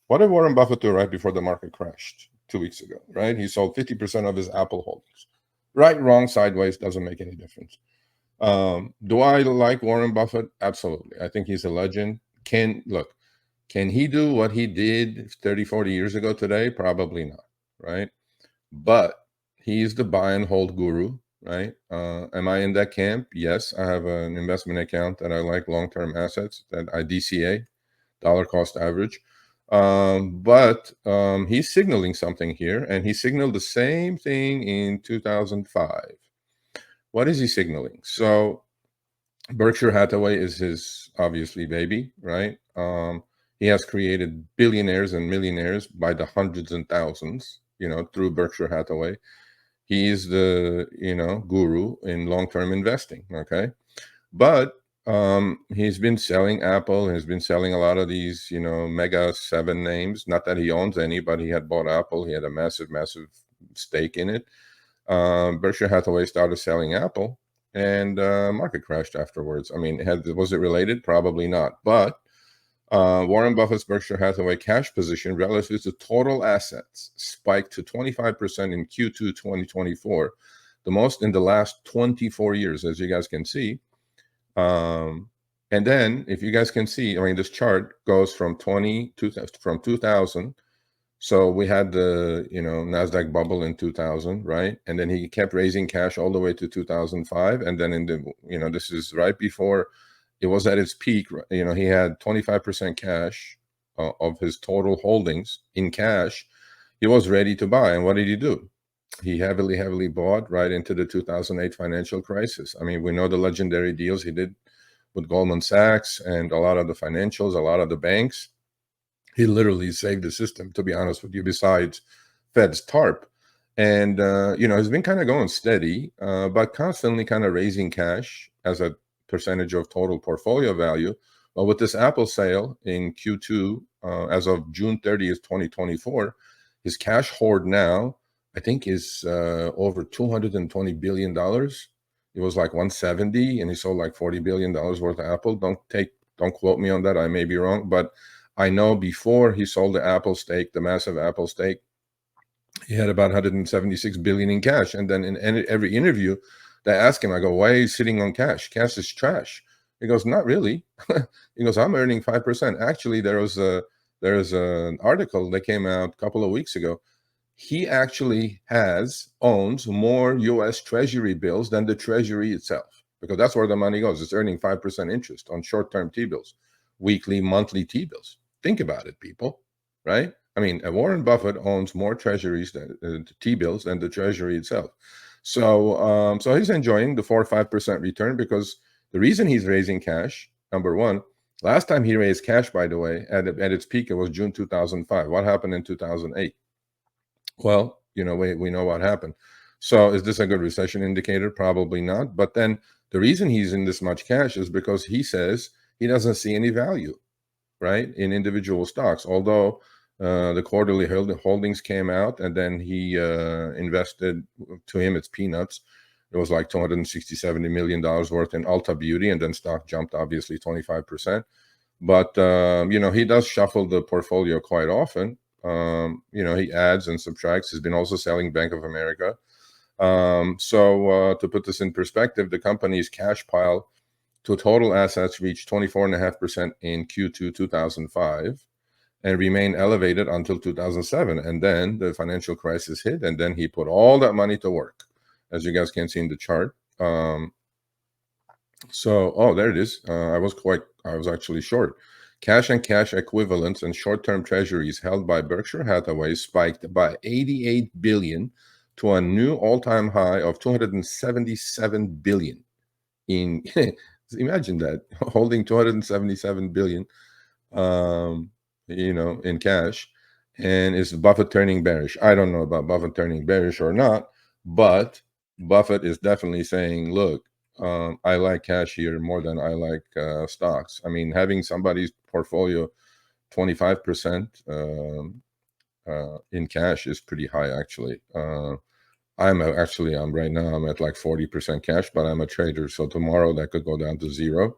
What did Warren Buffett do right before the market crashed 2 weeks ago? Right, he sold 50% of his Apple holdings. Right, wrong, sideways, doesn't make any difference. Do I like Warren Buffett? Absolutely. I think he's a legend. Can he do what he did 30, 40 years ago today? Probably not, right? But he's the buy and hold guru, right? Am I in that camp? Yes, I have an investment account that I like long-term assets that I DCA, dollar cost average. But he's signaling something here, and he signaled the same thing in 2005. What is he signaling? So Berkshire Hathaway is his obviously baby, right? He has created billionaires and millionaires by the hundreds and thousands, through Berkshire Hathaway. He's the, guru in long-term investing, okay? But he's been selling Apple. He's been selling a lot of these, mega seven names. Not that he owns any, but he had bought Apple. He had a massive, massive stake in it. Berkshire Hathaway started selling Apple, and market crashed afterwards. I mean, was it related? Probably not. But Warren Buffett's Berkshire Hathaway cash position relative to total assets spiked to 25% in Q2 2024, the most in the last 24 years, as you guys can see. And then, if you guys can see, I mean, this chart goes from 2000. So we had the, NASDAQ bubble in 2000, right? And then he kept raising cash all the way to 2005. And then this is right before it was at its peak. He had 25% cash of his total holdings in cash. He was ready to buy. And what did he do? He heavily bought right into the 2008 financial crisis. I mean, we know the legendary deals he did with Goldman Sachs and a lot of the financials, a lot of the banks. He literally saved the system, to be honest with you, besides Fed's TARP. And, he's been kind of going steady, but constantly kind of raising cash as a percentage of total portfolio value. Well, with this Apple sale in Q2, as of June 30th, 2024, his cash hoard now, I think, is over $220 billion. It was like 170, and he sold like $40 billion worth of Apple. Don't quote me on that. I may be wrong, but I know before he sold the Apple stake, the massive Apple stake, he had about 176 billion in cash. And then in every interview, they ask him, I go, why are you sitting on cash? Cash is trash. He goes, not really. He goes, I'm earning 5%. Actually, there is an article that came out a couple of weeks ago. He actually owns more U.S. Treasury bills than the Treasury itself, because that's where the money goes. It's earning 5% interest on short-term T-bills, weekly, monthly T-bills. Think about it, people, right? I mean, Warren Buffett owns more treasuries than T-bills than the Treasury itself. So he's enjoying the 4 or 5% return, because the reason he's raising cash, number one, last time he raised cash, by the way, at its peak, it was June 2005. What happened in 2008? Well, we know what happened. So is this a good recession indicator? Probably not. But then the reason he's in this much cash is because he says he doesn't see any value, right, in individual stocks. Although the quarterly holdings came out, and then he invested, to him it's peanuts. It was like $260-70 million worth in Ulta Beauty, and then stock jumped obviously 25%. But he does shuffle the portfolio quite often. He adds and subtracts. He's been also selling Bank of America. So to put this in perspective, the company's cash pile to total assets reached 24.5% in Q2 2005 and remained elevated until 2007. And then the financial crisis hit, and then he put all that money to work, as you guys can see in the chart. There it is. I was actually short. Cash and cash equivalents and short-term treasuries held by Berkshire Hathaway spiked by 88 billion to a new all-time high of 277 billion. Imagine that, holding 277 billion, in cash. And is Buffett turning bearish? I don't know about Buffett turning bearish or not, but Buffett is definitely saying, look, I like cash here more than I like stocks. I mean, having somebody's portfolio 25% in cash is pretty high, actually. I'm right now, I'm at like 40% cash, but I'm a trader. So tomorrow that could go down to zero.